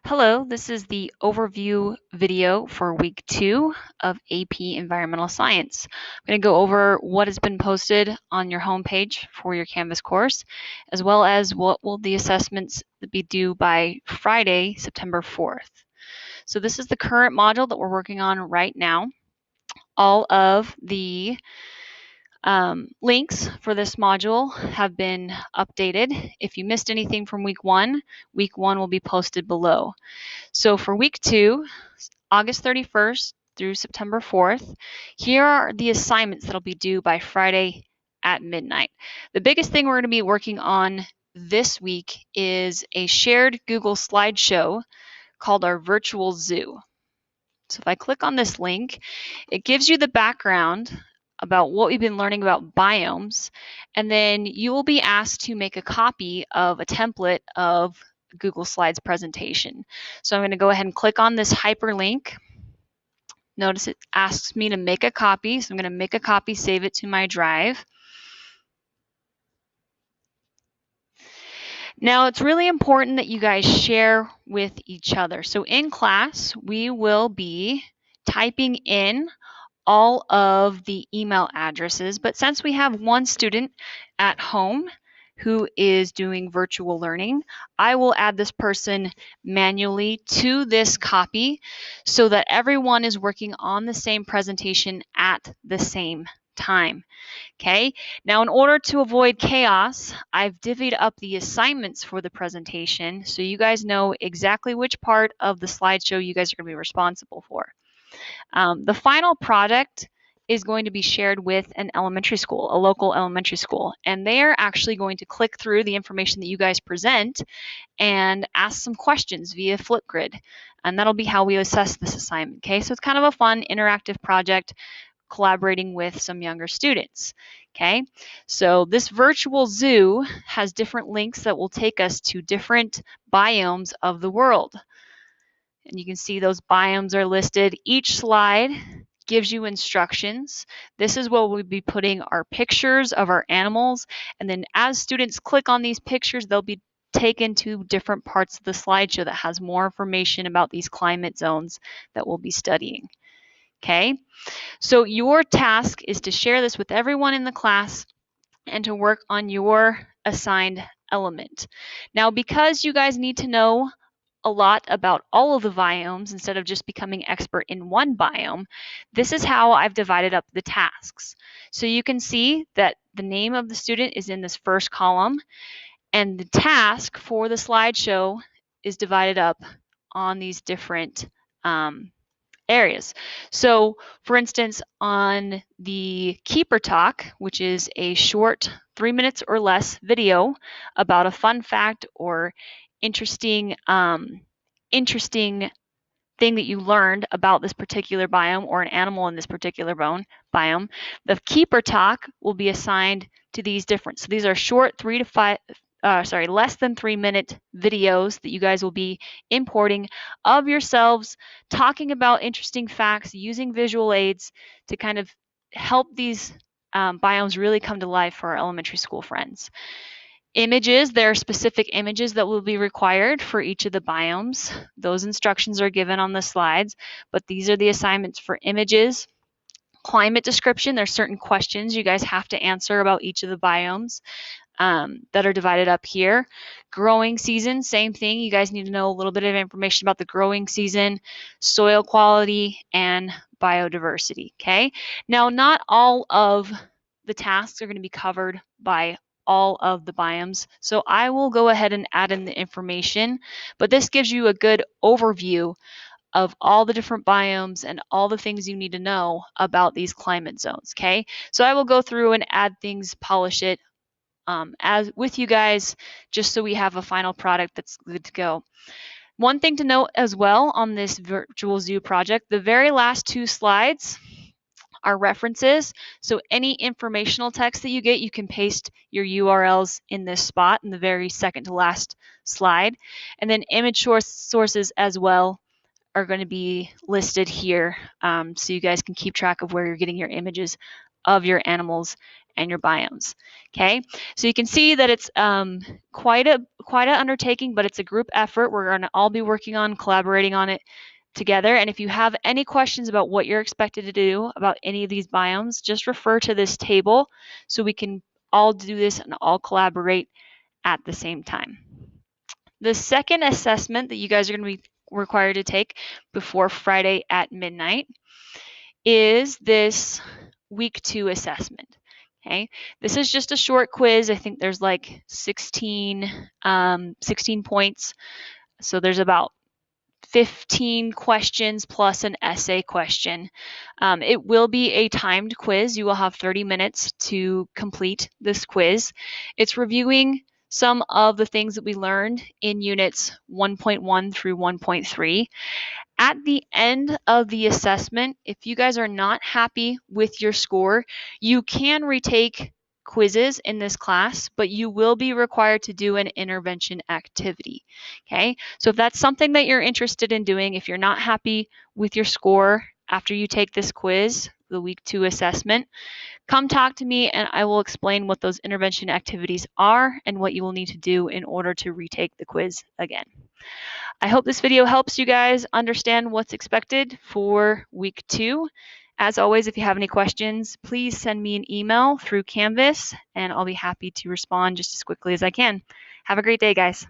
Hello, this is the overview video for week 2 of AP Environmental Science. I'm going to go over what has been posted on your homepage for your Canvas course, as well as what will the assessments be due by Friday, September 4th. So this is the current module that we're working on right now. All of the links for this module have been updated. If you missed anything from week 1 will be posted below. So for week 2, August 31st through September 4th, here are the assignments that'll be due by Friday at midnight. The biggest thing we're going to be working on this week is a shared Google slideshow called our virtual zoo. So if I click on this link, it gives you the background about what we've been learning about biomes, and then you will be asked to make a copy of a template of Google Slides presentation. So I'm going to go ahead and click on this hyperlink. Notice it asks me to make a copy, so I'm going to make a copy, save it to my drive. Now it's really important that you guys share with each other. So in class, we will be typing in all of the email addresses, but since we have one student at home who is doing virtual learning, I will add this person manually to this copy so that everyone is working on the same presentation at the same time. Okay, now in order to avoid chaos, I've divvied up the assignments for the presentation so you guys know exactly which part of the slideshow you guys are going to be responsible for. The final project is going to be shared with an elementary school, a local elementary school, and they are actually going to click through the information that you guys present and ask some questions via Flipgrid, and that'll be how we assess this assignment. Okay, so it's kind of a fun interactive project collaborating with some younger students. Okay, so this virtual zoo has different links that will take us to different biomes of the world. And you can see those biomes are listed. Each slide gives you instructions. This is where we'll be putting our pictures of our animals. And then as students click on these pictures, they'll be taken to different parts of the slideshow that has more information about these climate zones that we'll be studying. Okay, so your task is to share this with everyone in the class and to work on your assigned element. Now, because you guys need to know a lot about all of the biomes instead of just becoming expert in one biome, this is how I've divided up the tasks. So you can see that the name of the student is in this first column, and the task for the slideshow is divided up on these different areas. So for instance, on the Keeper Talk, which is a short 3 minutes or less video about a fun fact or interesting thing that you learned about this particular biome or an animal in this particular biome, the Keeper Talk will be assigned to these different. So these are short less than 3 minute videos that you guys will be importing of yourselves, talking about interesting facts, using visual aids to kind of help these biomes really come to life for our elementary school friends. Images, there are specific images that will be required for each of the biomes. Those instructions are given on the slides, but these are the assignments for images. Climate description, there's certain questions you guys have to answer about each of the biomes that are divided up here. Growing season, same thing. You guys need to know a little bit of information about the growing season, soil quality, and biodiversity, okay? Now, not all of the tasks are going to be covered by all of the biomes, so I will go ahead and add in the information, but this gives you a good overview of all the different biomes and all the things you need to know about these climate zones, okay? So I will go through and add things, polish it as with you guys, just so we have a final product that's good to go. One thing to note as well on this virtual zoo project, the very last 2 slides are references. So any informational text that you get, you can paste your URLs in this spot in the very second to last slide. And then image sources as well are going to be listed here, so you guys can keep track of where you're getting your images of your animals and your biomes. Okay, so you can see that it's quite an undertaking, but it's a group effort. We're going to all be working on collaborating on it together. And if you have any questions about what you're expected to do about any of these biomes, just refer to this table so we can all do this and all collaborate at the same time. The second assessment that you guys are going to be required to take before Friday at midnight is this week 2 assessment. Okay, this is just a short quiz. I think there's like 16 points. So there's about 15 questions plus an essay question. It will be a timed quiz. You will have 30 minutes to complete this quiz. It's reviewing some of the things that we learned in units 1.1 through 1.3. At the end of the assessment, if you guys are not happy with your score, you can retake quizzes in this class, but you will be required to do an intervention activity. Okay, so if that's something that you're interested in doing, if you're not happy with your score after you take this quiz, the week 2 assessment, come talk to me and I will explain what those intervention activities are and what you will need to do in order to retake the quiz again. I hope this video helps you guys understand what's expected for week 2. As always, if you have any questions, please send me an email through Canvas and I'll be happy to respond just as quickly as I can. Have a great day, guys.